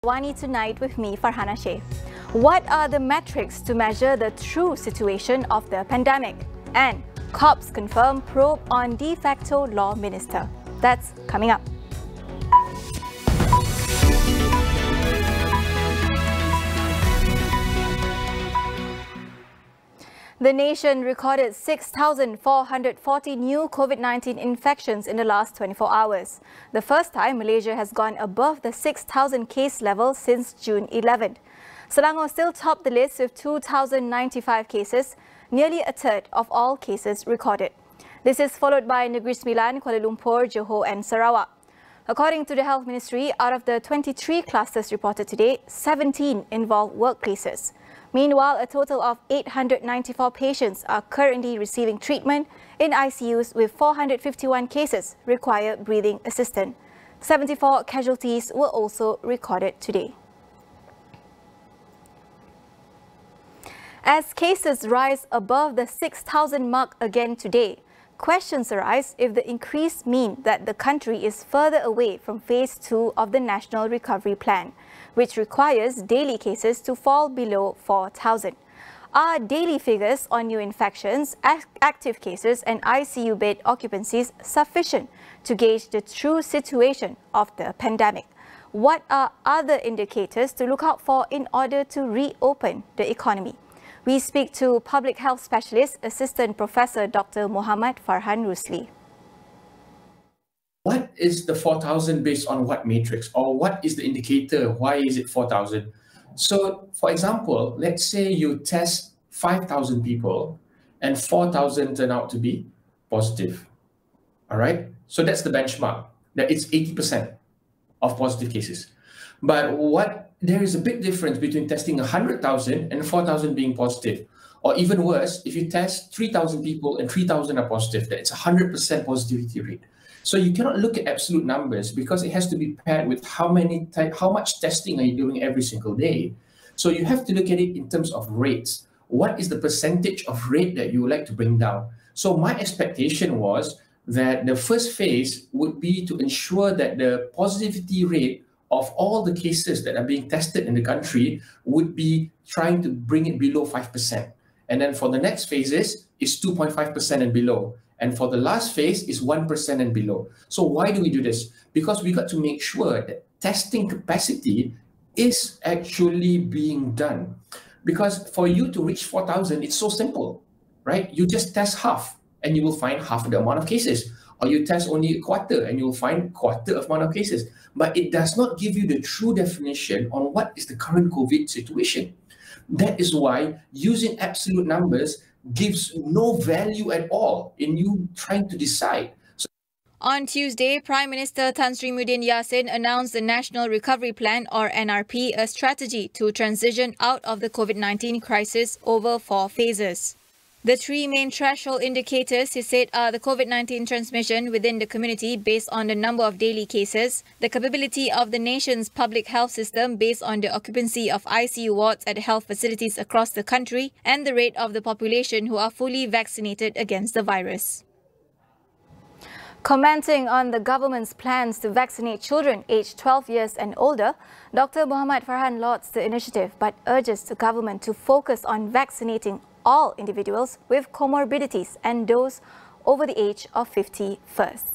AWANI tonight with me, Farhana Sheikh. What are the metrics to measure the true situation of the pandemic? And cops confirm probe on de facto law minister. That's coming up. The nation recorded 6,440 new COVID-19 infections in the last 24 hours. The first time Malaysia has gone above the 6,000 case level since June 11. Selangor still topped the list with 2,095 cases, nearly a third of all cases recorded. This is followed by Negeri Sembilan, Kuala Lumpur, Johor and Sarawak. According to the Health Ministry, out of the 23 clusters reported today, 17 involve workplaces. Meanwhile, a total of 894 patients are currently receiving treatment in ICUs, with 451 cases require breathing assistance. 74 casualties were also recorded today. As cases rise above the 6,000 mark again today, questions arise if the increase mean that the country is further away from phase 2 of the National Recovery Plan, which requires daily cases to fall below 4,000. Are daily figures on new infections, active cases and ICU bed occupancies sufficient to gauge the true situation of the pandemic? What are other indicators to look out for in order to reopen the economy? We speak to Public Health Specialist, Assistant Professor Dr. Muhammad Farhan Rusli. What is the 4,000 based on what matrix, or what is the indicator? Why is it 4,000? So, for example, let's say you test 5,000 people and 4,000 turn out to be positive. All right? So that's the benchmark, that it's 80% of positive cases. But there is a big difference between testing 100,000 and 4,000 being positive. Or even worse, if you test 3,000 people and 3,000 are positive, that's 100% positivity rate. So you cannot look at absolute numbers, because it has to be paired with how much testing are you doing every single day. So you have to look at it in terms of rates. What is the percentage of rate that you would like to bring down? So my expectation was that the first phase would be to ensure that the positivity rate of all the cases that are being tested in the country would be trying to bring it below 5%. And then for the next phases, it's 2.5% and below. And for the last phase is 1% and below. So why do we do this? Because we got to make sure that testing capacity is actually being done. Because for you to reach 4,000, it's so simple, right? You just test half and you will find half the amount of cases. Or you test only a quarter and you will find quarter of amount of cases. But it does not give you the true definition on what is the current COVID situation. That is why using absolute numbers gives no value at all in you trying to decide. On Tuesday, Prime Minister Tan Sri Muhyiddin Yassin announced the National Recovery Plan, or NRP, a strategy to transition out of the COVID-19 crisis over 4 phases. The 3 main threshold indicators, he said, are the COVID-19 transmission within the community based on the number of daily cases, the capability of the nation's public health system based on the occupancy of ICU wards at health facilities across the country, and the rate of the population who are fully vaccinated against the virus. Commenting on the government's plans to vaccinate children aged 12 years and older, Dr. Muhammad Farhan lauds the initiative but urges the government to focus on vaccinating all individuals with comorbidities and those over the age of 50 first.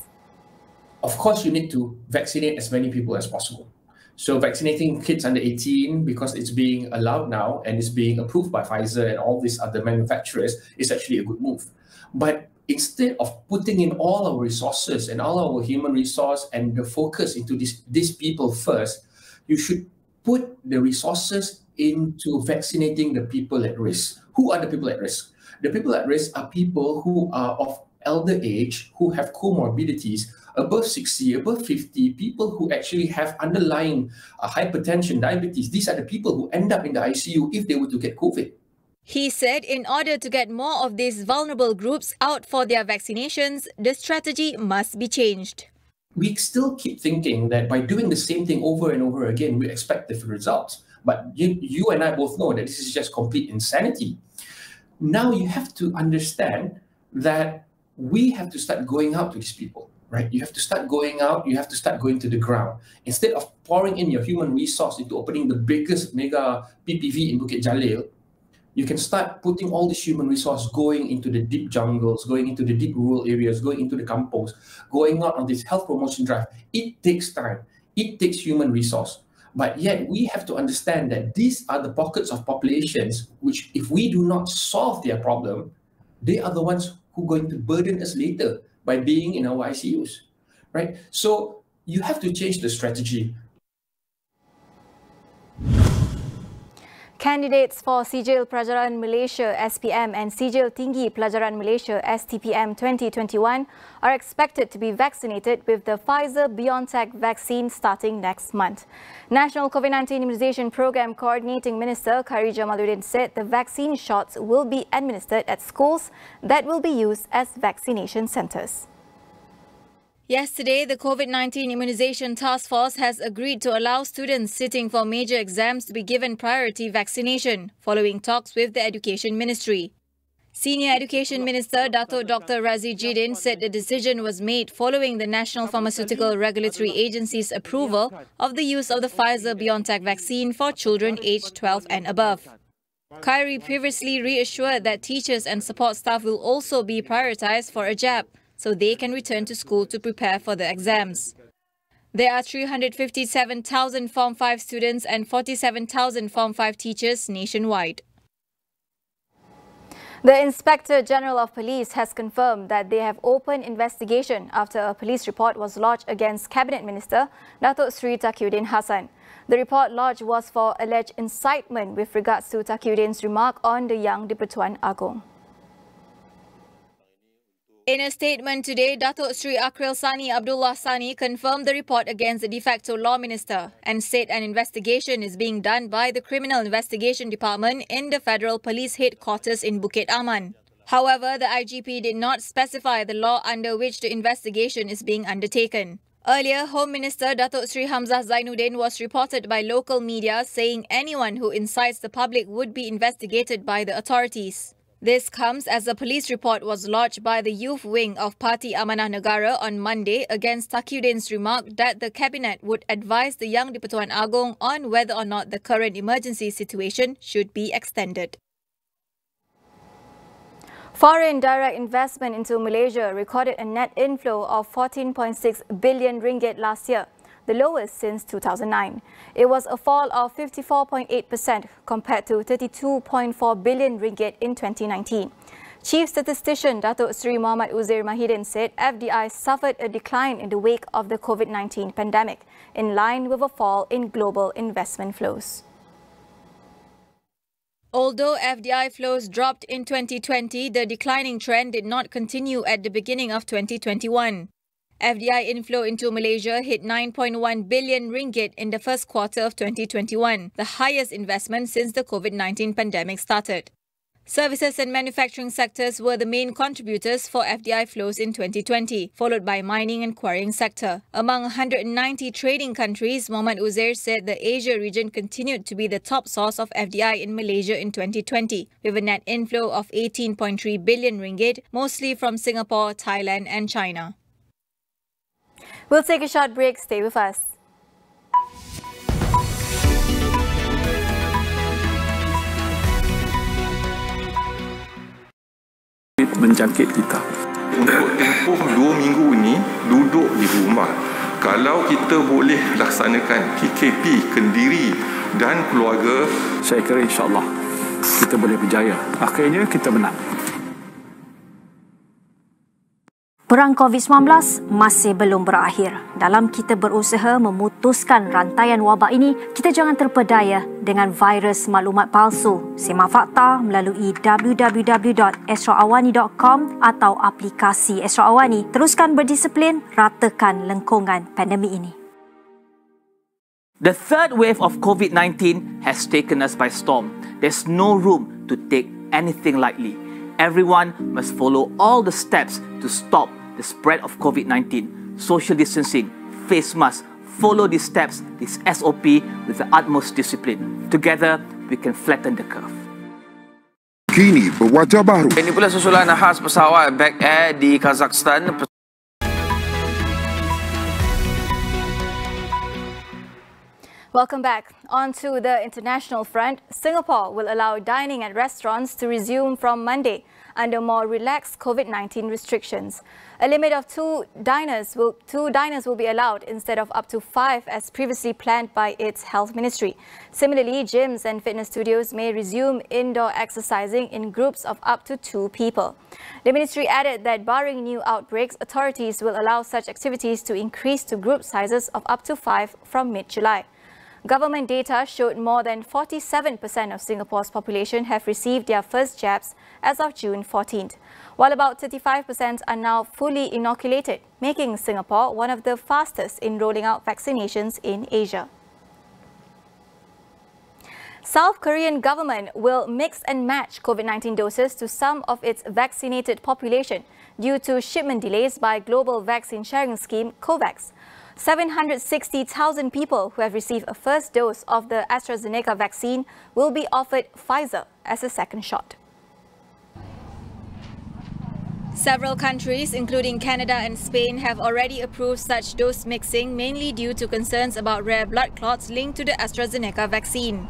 Of course, you need to vaccinate as many people as possible. So vaccinating kids under 18, because it's being allowed now and it's being approved by Pfizer and all these other manufacturers, is actually a good move. But instead of putting in all our resources and all our human resource and the focus into these people first, you should put the resources into vaccinating the people at risk. Who are the people at risk? The people at risk are people who are of elder age, who have comorbidities, above 60, above 50, people who actually have underlying hypertension, diabetes. These are the people who end up in the ICU if they were to get COVID. He said in order to get more of these vulnerable groups out for their vaccinations, the strategy must be changed. We still keep thinking that by doing the same thing over and over again, we expect different results. But you and I both know that this is just complete insanity. Now you have to understand that we have to start going out to these people, right? You have to start going out, you have to start going to the ground. Instead of pouring in your human resource into opening the biggest mega PPV in Bukit Jalil, you can start putting all this human resource going into the deep jungles, going into the deep rural areas, going into the kampongs, going out on this health promotion drive. It takes time. It takes human resource. But yet we have to understand that these are the pockets of populations which, if we do not solve their problem, they are the ones who are going to burden us later by being in our ICUs, right? So you have to change the strategy. Candidates for Sijil Pelajaran Malaysia SPM and Sijil Tinggi Pelajaran Malaysia STPM 2021 are expected to be vaccinated with the Pfizer-BioNTech vaccine starting next month. National COVID-19 Immunization Program Coordinating Minister Khairi Jamaluddin said the vaccine shots will be administered at schools that will be used as vaccination centres. Yesterday, the COVID-19 Immunization Task Force has agreed to allow students sitting for major exams to be given priority vaccination, following talks with the Education Ministry. Senior Education Minister Dato Dr. Razi Jidin said the decision was made following the National Pharmaceutical Regulatory Agency's approval of the use of the Pfizer-BioNTech vaccine for children aged 12 and above. Khairi previously reassured that teachers and support staff will also be prioritised for a jab, so they can return to school to prepare for the exams. There are 357,000 Form 5 students and 47,000 Form 5 teachers nationwide. The Inspector General of Police has confirmed that they have opened investigation after a police report was lodged against Cabinet Minister Datuk Sri Taqiyuddin Hassan. The report lodged was for alleged incitement with regards to Taqiyuddin's remark on the Yang di-Pertuan Agong. In a statement today, Datuk Sri Akril Sani Abdullah Sani confirmed the report against the de facto law minister and said an investigation is being done by the Criminal Investigation Department in the Federal Police Headquarters in Bukit Aman. However, the IGP did not specify the law under which the investigation is being undertaken. Earlier, Home Minister Datuk Sri Hamzah Zainuddin was reported by local media saying anyone who incites the public would be investigated by the authorities. This comes as a police report was lodged by the youth wing of Parti Amanah Negara on Monday against Taqiyuddin's remark that the Cabinet would advise the Yang di-Pertuan Agong on whether or not the current emergency situation should be extended. Foreign direct investment into Malaysia recorded a net inflow of 14.6 billion ringgit last year, the lowest since 2009. It was a fall of 54.8% compared to 32.4 billion ringgit in 2019. Chief Statistician Datuk Sri Muhammad Uzair Mahidin said FDI suffered a decline in the wake of the COVID-19 pandemic, in line with a fall in global investment flows. Although FDI flows dropped in 2020, the declining trend did not continue at the beginning of 2021. FDI inflow into Malaysia hit 9.1 billion ringgit in the first quarter of 2021, the highest investment since the COVID-19 pandemic started. Services and manufacturing sectors were the main contributors for FDI flows in 2020, followed by mining and quarrying sector. Among 190 trading countries, Muhammad Uzair said the Asia region continued to be the top source of FDI in Malaysia in 2020, with a net inflow of 18.3 billion ringgit, mostly from Singapore, Thailand and China. We'll take a short break. Stay with us. Menjangkit kita. Untuk tempoh 2 minggu ini duduk di rumah. Kalau kita boleh laksanakan PKP Kendiri dan keluarga, saya kira insya-Allah kita boleh berjaya. Akhirnya kita menang. Perang COVID-19 masih belum berakhir. Dalam kita berusaha memutuskan rantaian wabak ini, kita jangan terpedaya dengan virus maklumat palsu. Simak fakta melalui www.astroawani.com atau aplikasi Astro Awani. Teruskan berdisiplin, ratakan lengkungan pandemik ini. The third wave of COVID-19 has taken us by storm. There's no room to take anything lightly. Everyone must follow all the steps to stop the spread of COVID-19. Social distancing, face mask, follow these steps, this SOP with the utmost discipline. Together, we can flatten the curve. Kini berwajah baru. Ini pula susulan khas pesawat Back Air di Kazakhstan. Welcome back. On to the international front. Singapore will allow dining at restaurants to resume from Monday under more relaxed COVID-19 restrictions. A limit of two diners will be allowed instead of up to 5 as previously planned by its health ministry. Similarly, gyms and fitness studios may resume indoor exercising in groups of up to 2 people. The ministry added that barring new outbreaks, authorities will allow such activities to increase to group sizes of up to 5 from mid-July. Government data showed more than 47% of Singapore's population have received their first jabs as of June 14th, while about 35% are now fully inoculated, making Singapore one of the fastest in rolling out vaccinations in Asia. South Korean government will mix and match COVID-19 doses to some of its vaccinated population due to shipment delays by global vaccine sharing scheme COVAX. 760,000 people who have received a first dose of the AstraZeneca vaccine will be offered Pfizer as a second shot. Several countries, including Canada and Spain, have already approved such dose mixing, mainly due to concerns about rare blood clots linked to the AstraZeneca vaccine.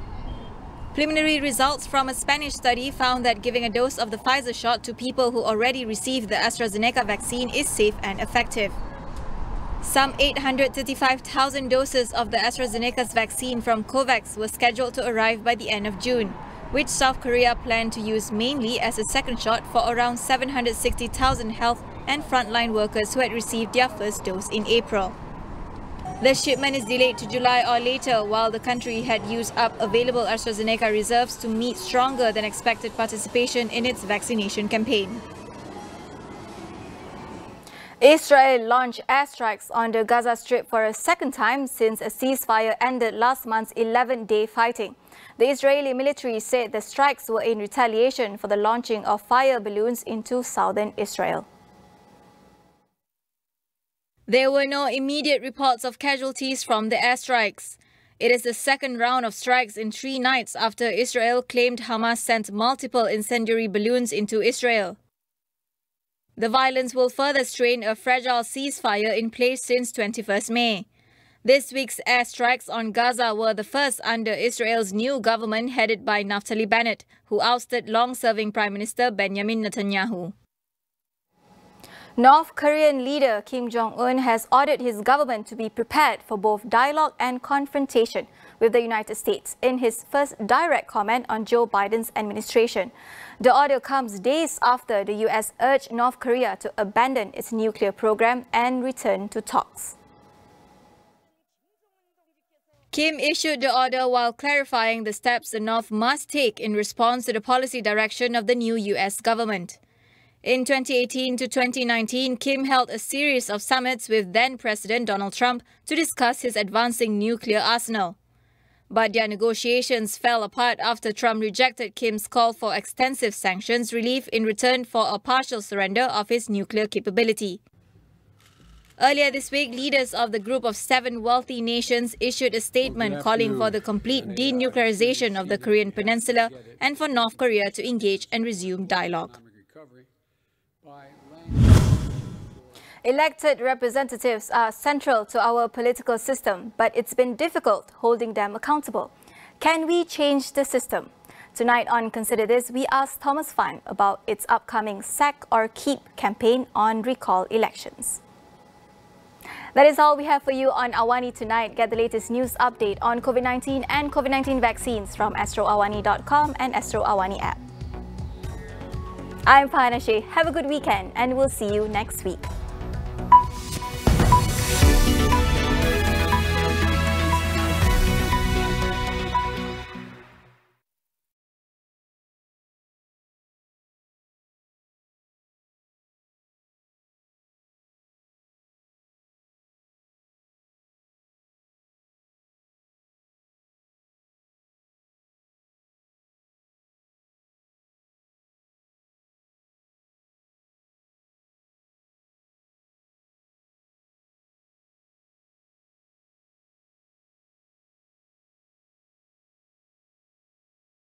Preliminary results from a Spanish study found that giving a dose of the Pfizer shot to people who already received the AstraZeneca vaccine is safe and effective. Some 835,000 doses of the AstraZeneca's vaccine from COVAX were scheduled to arrive by the end of June, which South Korea planned to use mainly as a second shot for around 760,000 health and frontline workers who had received their first dose in April. The shipment is delayed to July or later, while the country had used up available AstraZeneca reserves to meet stronger than expected participation in its vaccination campaign. Israel launched airstrikes on the Gaza Strip for a second time since a ceasefire ended last month's 11-day fighting. The Israeli military said the strikes were in retaliation for the launching of fire balloons into southern Israel. There were no immediate reports of casualties from the airstrikes. It is the second round of strikes in 3 nights after Israel claimed Hamas sent multiple incendiary balloons into Israel. The violence will further strain a fragile ceasefire in place since 21st May. This week's airstrikes on Gaza were the first under Israel's new government headed by Naftali Bennett, who ousted long-serving Prime Minister Benjamin Netanyahu. North Korean leader Kim Jong-un has ordered his government to be prepared for both dialogue and confrontation with the United States in his first direct comment on Joe Biden's administration. The order comes days after the US urged North Korea to abandon its nuclear program and return to talks. Kim issued the order while clarifying the steps the North must take in response to the policy direction of the new US government. In 2018 to 2019, Kim held a series of summits with then-President Donald Trump to discuss his advancing nuclear arsenal. But their negotiations fell apart after Trump rejected Kim's call for extensive sanctions relief in return for a partial surrender of his nuclear capability. Earlier this week, leaders of the group of 7 wealthy nations issued a statement calling for the complete denuclearization of the Korean peninsula and for North Korea to engage and resume dialogue. Elected representatives are central to our political system, but it's been difficult holding them accountable. Can we change the system? Tonight on Consider This, we asked Thomas Fan about its upcoming Sack or Keep campaign on recall elections. That is all we have for you on AWANI tonight. Get the latest news update on COVID-19 and COVID-19 vaccines from astroawani.com and Astro AWANI app. I'm Fahana Sheikh. Have a good weekend and we'll see you next week.